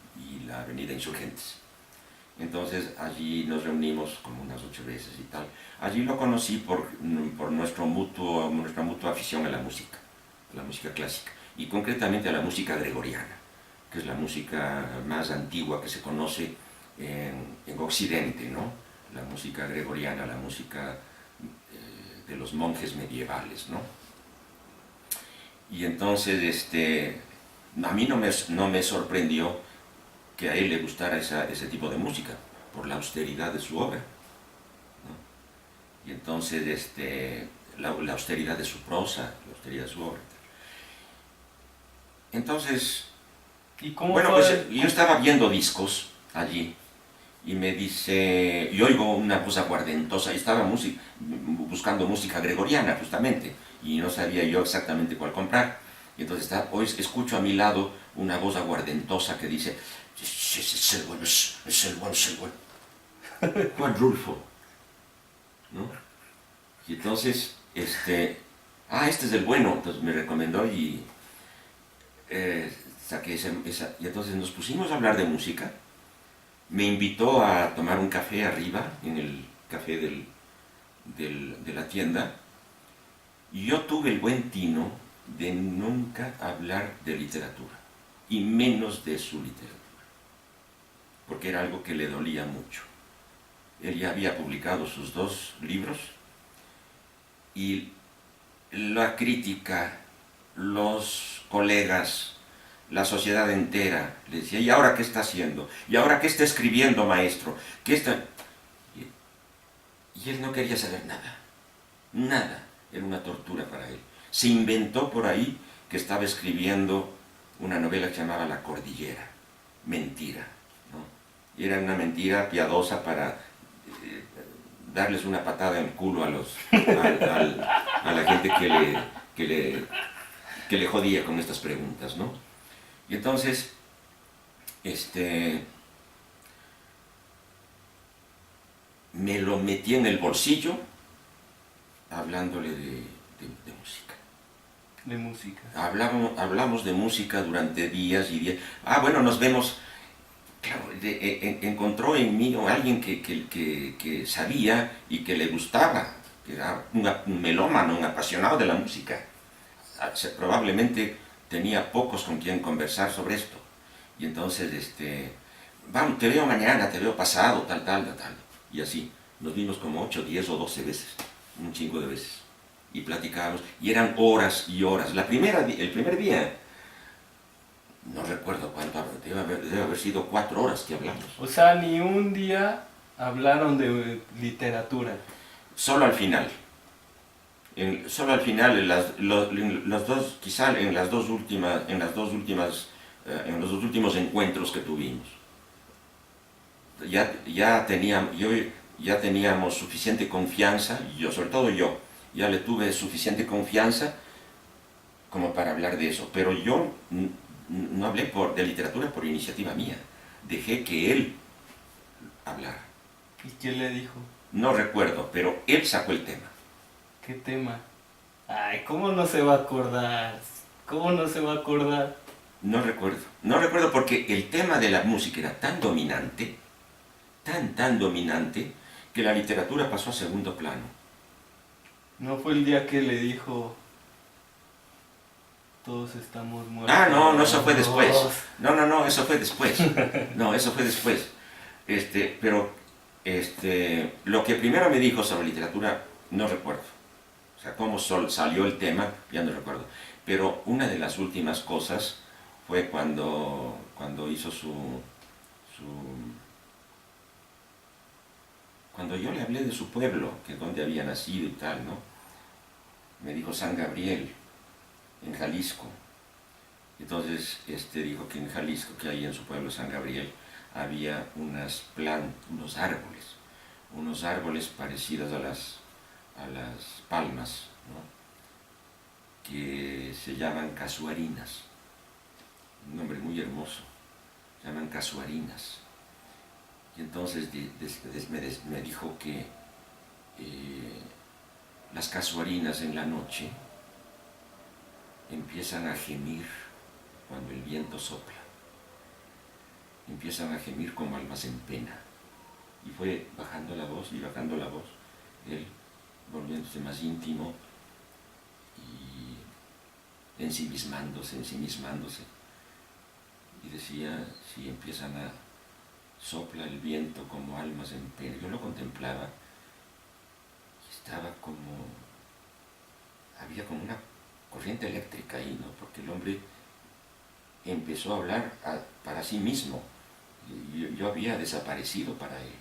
la avenida Insurgentes. Entonces allí nos reunimos como unas 8 veces y tal. Allí lo conocí por nuestra mutua afición a la música clásica, y concretamente a la música gregoriana, que es la música más antigua que se conoce en Occidente, ¿no? La música gregoriana, la música de los monjes medievales, ¿no? Y entonces, a mí no me sorprendió que a él le gustara ese tipo de música, por la austeridad de su obra, ¿no? Y entonces, la austeridad de su prosa, la austeridad de su obra. Entonces, ¿y cómo bueno, fue? pues yo estaba viendo discos allí y me dice, y oigo una voz aguardentosa, y estaba buscando música gregoriana justamente, y no sabía yo exactamente cuál comprar. Y entonces hoy escucho a mi lado una voz aguardentosa que dice, es el bueno, es el bueno, es el bueno. Juan Rulfo, ¿no? Y entonces, este es el bueno, entonces me recomendó y saqué y entonces nos pusimos a hablar de música. Me invitó a tomar un café arriba, en el café de la tienda, y yo tuve el buen tino de nunca hablar de literatura, y menos de su literatura, porque era algo que le dolía mucho. Él ya había publicado sus 2 libros, y la crítica, los colegas, la sociedad entera le decía, ¿y ahora qué está haciendo? ¿Y ahora qué está escribiendo, maestro? ¿Qué está...? Y él no quería saber nada, nada, era una tortura para él. Se inventó por ahí que estaba escribiendo una novela que se llamaba La Cordillera, mentira, ¿no? Y era una mentira piadosa para darles una patada en el culo a la gente que le jodía con estas preguntas, ¿no? Y entonces, me lo metí en el bolsillo hablándole de música. De música. Hablamos de música durante días y días. Bueno, nos vemos. Claro, encontró en mí alguien que sabía y que le gustaba, que era un melómano, un apasionado de la música. Probablemente tenía pocos con quien conversar sobre esto. Y entonces, vamos, te veo mañana, te veo pasado, tal. Y así, nos vimos como 8, 10 o 12 veces, un chingo de veces. Y platicábamos, y eran horas y horas. El primer día, no recuerdo cuánto, debe haber sido 4 horas que hablamos. O sea, ni un día hablaron de literatura. Solo al final. Solo al final, quizá en los dos últimos encuentros que tuvimos. Ya teníamos suficiente confianza, sobre todo yo, ya le tuve suficiente confianza como para hablar de eso, pero yo no hablé de literatura por iniciativa mía, dejé que él hablara. ¿Y qué le dijo? No recuerdo, pero él sacó el tema. ¿Qué tema? Ay, ¿cómo no se va a acordar? ¿Cómo no se va a acordar? No recuerdo porque el tema de la música era tan dominante, tan dominante, que la literatura pasó a segundo plano. ¿No fue el día que le dijo, Todos estamos muertos. Ah, no, no, eso fue después. No, eso fue después. No, eso fue después. Pero lo que primero me dijo sobre literatura, no recuerdo. O sea, cómo salió el tema, ya no recuerdo. Pero una de las últimas cosas fue cuando hizo cuando yo le hablé de su pueblo, que es donde había nacido y tal, ¿no? Me dijo San Gabriel, en Jalisco. Entonces dijo que en Jalisco, que ahí en su pueblo San Gabriel, había unos árboles parecidos a las palmas, ¿no? Que se llaman casuarinas, un nombre muy hermoso, se llaman casuarinas. Y entonces me dijo que las casuarinas en la noche empiezan a gemir cuando el viento sopla, empiezan a gemir como almas en pena. Y fue bajando la voz y bajando la voz, él volviéndose más íntimo y ensimismándose. Y decía, si empiezan a sopla el viento como almas en pena. Yo lo contemplaba y había como una corriente eléctrica ahí, ¿no? Porque el hombre empezó a hablar para sí mismo. Yo había desaparecido para él,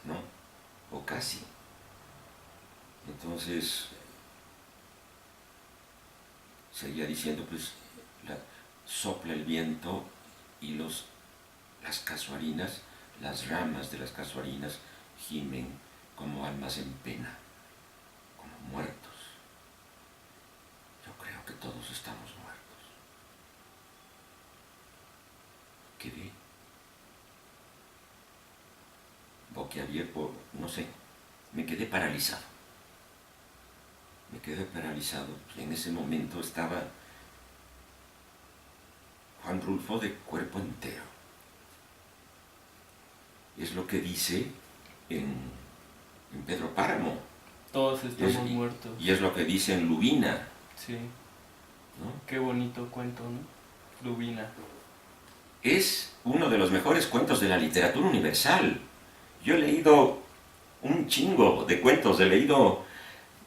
¿no? O casi. Entonces, seguía diciendo, pues, sopla el viento y las casuarinas, las ramas de las casuarinas gimen como almas en pena, como muertos. Yo creo que todos estamos muertos. Quedé boquiabierto, no sé, me quedé paralizado. En ese momento estaba Juan Rulfo de cuerpo entero. Es lo que dice en Pedro Páramo. Todos estamos muertos. Y es lo que dice en Lubina. Sí. ¿No? Qué bonito cuento, ¿no? Lubina. Es uno de los mejores cuentos de la literatura universal. Yo he leído un chingo de cuentos, he leído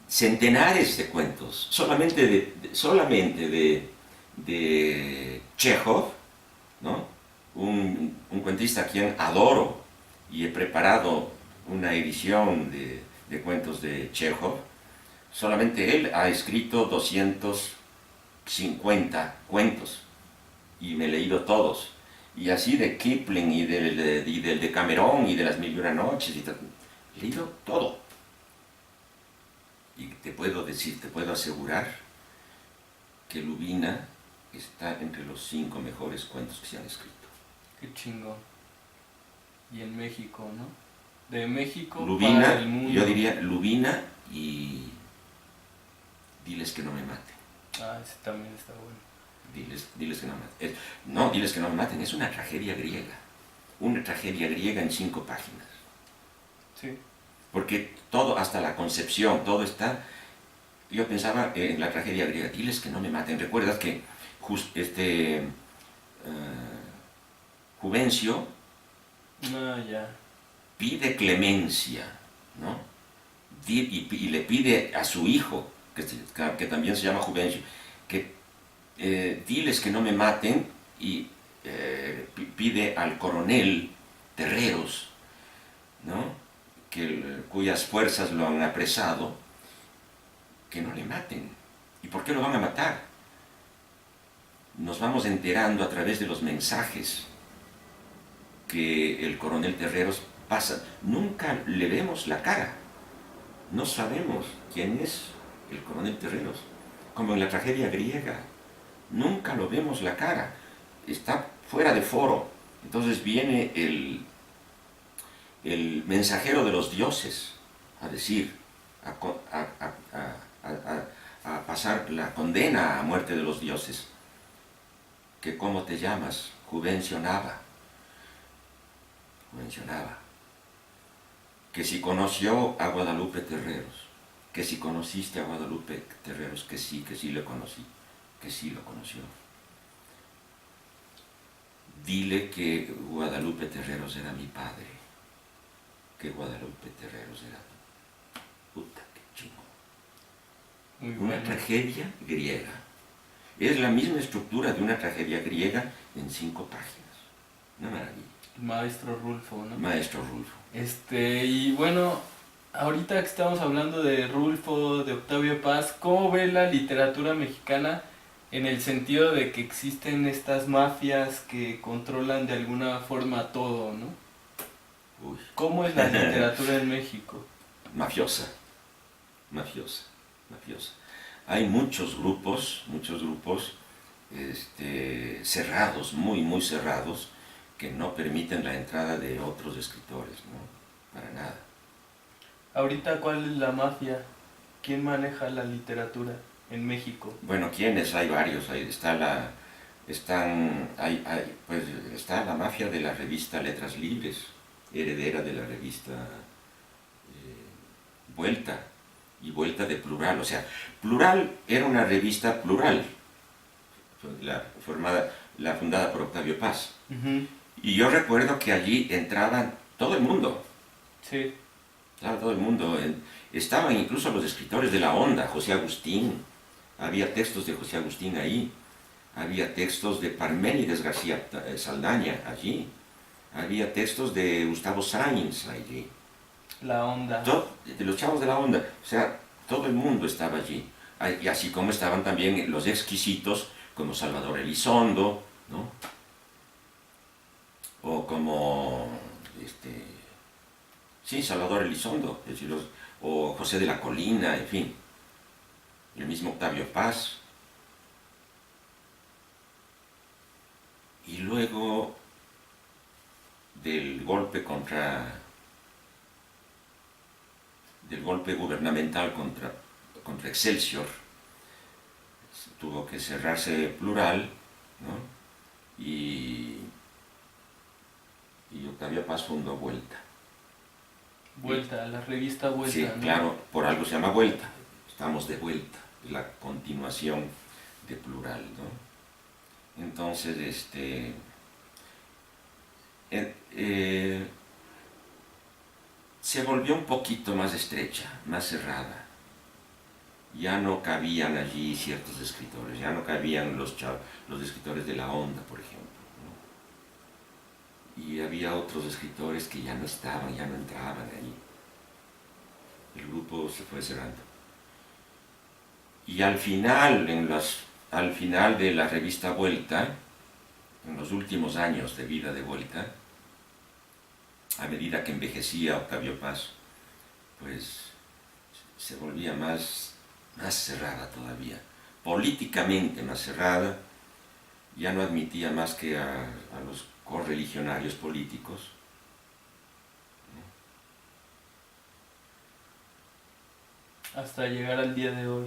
centenares de cuentos, solamente de Chekhov, ¿no? Un cuentista a quien adoro, y he preparado una edición de cuentos de Chekhov. Solamente él ha escrito 250 cuentos y me he leído todos. Y así de Kipling y del Decamerón y de las Mil y una Noches y he leído todo. Y te puedo asegurar que Lubina está entre los 5 mejores cuentos que se han escrito. Qué chingón. Y en México, ¿no? De México Lubina, para el mundo. yo diría Lubina y Diles que no me maten. Ah, ese también está bueno. Diles que no me maten. No, Diles que no me maten, es una tragedia griega. Una tragedia griega en 5 páginas. Sí. Porque todo, hasta la concepción, todo está... Yo pensaba en la tragedia griega, diles que no me maten. ¿Recuerdas que Juvencio Ya. pide clemencia, ¿no? Y le pide a su hijo, que también se llama Juvencio, que diles que no me maten, y pide al coronel Terreros, ¿no? Cuyas fuerzas lo han apresado, que no le maten. ¿Y por qué lo van a matar? Nos vamos enterando a través de los mensajes que el coronel Terreros pasa. Nunca le vemos la cara. No sabemos quién es el coronel Terreros. Como en la tragedia griega. Nunca lo vemos la cara. Está fuera de foro. Entonces viene el mensajero de los dioses a decir, a pasar la condena a muerte de los dioses. Que ¿cómo te llamas? Juvencio Nava. Que si conoció a Guadalupe Terreros, que si conociste a Guadalupe Terreros, que sí le conocí. que sí lo conoció. Dile que Guadalupe Terreros era mi padre, que Guadalupe Terreros era puta, qué chingo. Muy Una bueno. tragedia griega. Es la misma estructura de una tragedia griega en 5 páginas. Una maravilla. Maestro Rulfo, ¿no? Maestro Rulfo. Y bueno, ahorita que estamos hablando de Rulfo, de Octavio Paz, ¿cómo ve la literatura mexicana en el sentido de que existen estas mafias que controlan de alguna forma todo, ¿no? Uy. ¿Cómo es la literatura en México? Mafiosa, mafiosa, mafiosa. Hay muchos grupos cerrados, muy, muy cerrados, que no permiten la entrada de otros escritores, ¿no? Para nada. Ahorita, ¿cuál es la mafia? ¿Quién maneja la literatura en México? Bueno, ¿quiénes? Hay varios. Ahí está pues, está la mafia de la revista Letras Libres, heredera de la revista Vuelta, y Vuelta de Plural. O sea, Plural era una revista plural, la fundada por Octavio Paz. Uh-huh. Y yo recuerdo que allí entraban todo el mundo. Sí. Claro, todo el mundo. Estaban incluso los escritores de la onda, José Agustín. Había textos de José Agustín ahí. Había textos de Parménides García Saldaña allí. Había textos de Gustavo Sáenz allí. La onda. De los chavos de la onda. O sea, todo el mundo estaba allí. Y así como estaban también los exquisitos como Salvador Elizondo, ¿no? O como Salvador Elizondo, es decir, o José de la Colina, en fin, el mismo Octavio Paz. Y luego del golpe gubernamental contra Excelsior, tuvo que cerrarse Plural, ¿no? Y Octavio Paz fundó Vuelta. Vuelta, la revista Vuelta. Sí, ¿no? claro, por algo se llama Vuelta. Estamos de vuelta, la continuación de Plural, ¿no? Entonces, se volvió un poquito más estrecha, más cerrada. Ya no cabían allí ciertos escritores, ya no cabían los escritores de la onda, por ejemplo, ¿no? Y había otros escritores que ya no estaban, ya no entraban ahí. El grupo se fue cerrando. Y al final de la revista Vuelta, en los últimos años de vida de Vuelta, a medida que envejecía Octavio Paz, pues se volvía más cerrada todavía, políticamente más cerrada, ya no admitía más que a los correligionarios políticos. Hasta llegar al día de hoy.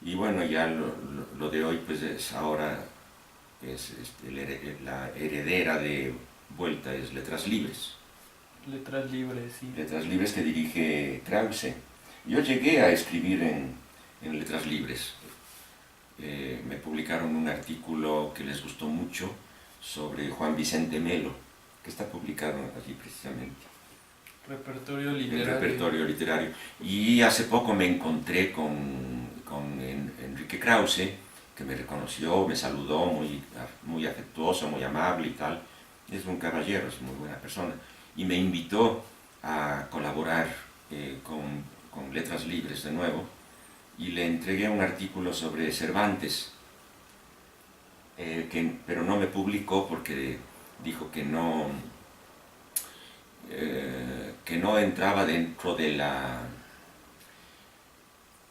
Y bueno, ya lo de hoy pues ahora la heredera de Vuelta es Letras Libres. Letras Libres, sí. Letras Libres que dirige Krause. Yo llegué a escribir en Letras Libres. Me publicaron un artículo que les gustó mucho sobre Juan Vicente Melo, que está publicado allí precisamente. Repertorio literario. El repertorio literario. Y hace poco me encontré con Enrique Krause, que me reconoció, me saludó, muy afectuoso, muy amable y tal. Es un caballero, es muy buena persona. Y me invitó a colaborar con Letras Libres de nuevo, y le entregué un artículo sobre Cervantes, pero no me publicó porque dijo que no entraba dentro de la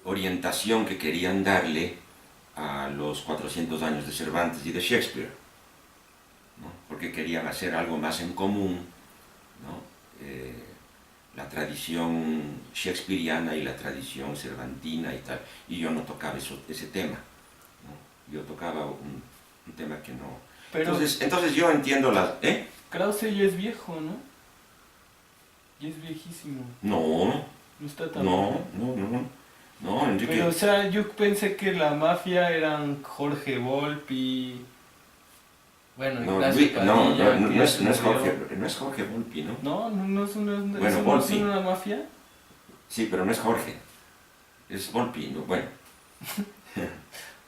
orientación que querían darle a los 400 años de Cervantes y de Shakespeare, ¿no? Porque querían hacer algo más en común, ¿no? La tradición shakespeariana y la tradición cervantina y tal, y yo no tocaba ese tema, ¿no? Yo tocaba un tema que no... Pero entonces yo entiendo Krause ya es viejo, ¿no? Ya es viejísimo. No, No está tan no, viejo. no, Enrique Pero, o sea, yo pensé que la mafia eran Jorge Volpi, bueno, No, Ignacio Padilla, que ya se no es murió. Jorge, no es Jorge Volpi, ¿no? No, no es una, Bueno, ¿eso no es Volpi. una mafia? Sí, pero no es Jorge. Es Volpi, ¿no? Bueno.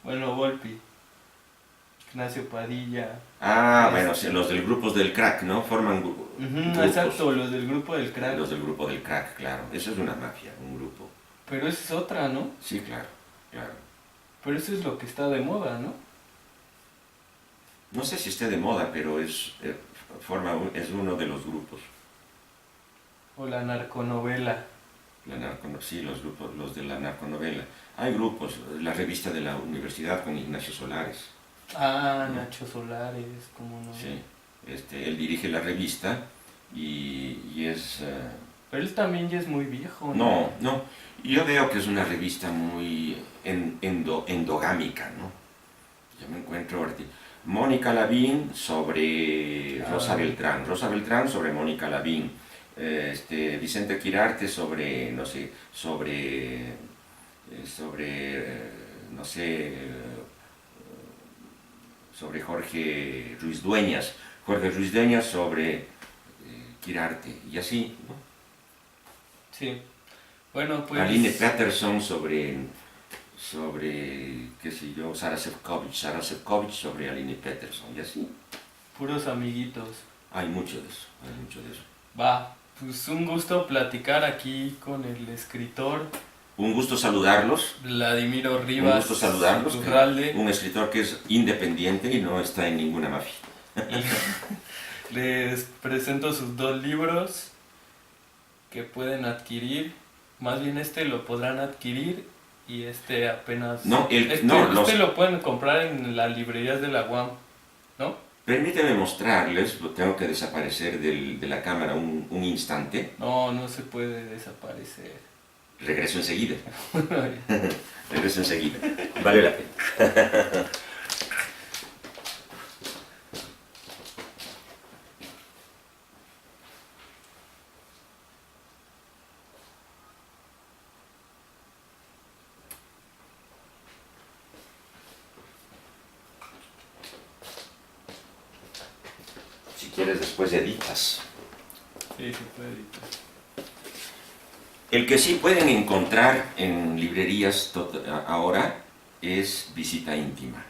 Bueno, Volpi, Ignacio Padilla. Ah, bueno, sí, los del grupos del crack, ¿no? Forman grupos. Exacto, los del grupo del crack. Los del grupo del crack, claro. Eso es una mafia, un grupo. Pero esa es otra, ¿no? Sí, claro, claro. Pero eso es lo que está de moda, ¿no? No sé si esté de moda, pero es uno de los grupos. O la narconovela. Sí, los grupos, los de la narconovela. Hay grupos, la revista de la universidad con Ignacio Solares. Ah, Nacho Solares, cómo no. Sí, él dirige la revista y es... Pero él también ya es muy viejo, no, no, yo veo que es una revista muy endogámica, ¿no? Yo me encuentro Mónica Lavín sobre Rosa Beltrán, Rosa Beltrán sobre Mónica Lavín, Vicente Quirarte sobre, no sé, no sé, sobre Jorge Ruiz Dueñas, sobre Quirarte, y así, ¿no? Sí. Bueno, pues... Aline Patterson sobre, qué sé yo, Sara Sefcovic sobre Aline Patterson, y así. Puros amiguitos. Hay mucho de eso, hay mucho de eso. Va, pues un gusto platicar aquí con el escritor Un gusto saludarlos. Vladimiro Rivas. Un gusto saludarlos. Iturralde. Un escritor que es independiente y no está en ninguna mafia. Les presento sus 2 libros que pueden adquirir. Más bien lo podrán adquirir y apenas... No, lo pueden comprar en las librerías de la UAM, ¿no? Permíteme mostrarles, tengo que desaparecer de la cámara un instante. No, no se puede desaparecer. Regreso enseguida. Regreso enseguida. Vale la pena. Si quieres, después editas. Sí, se puede editar. El que sí pueden encontrar en librerías ahora es Visita Íntima.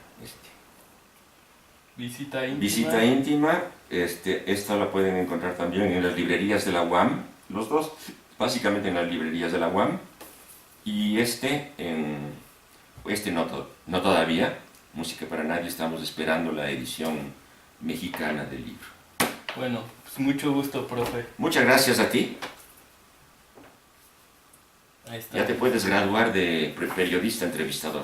Visita Íntima. Visita Íntima, esta la pueden encontrar también en las librerías de la UAM, los dos, básicamente en las librerías de la UAM, y no todavía, Música para Nadie, estamos esperando la edición mexicana del libro. Bueno, pues mucho gusto, profe. Muchas gracias a ti. Ahí está. Ya te puedes graduar de periodista entrevistador.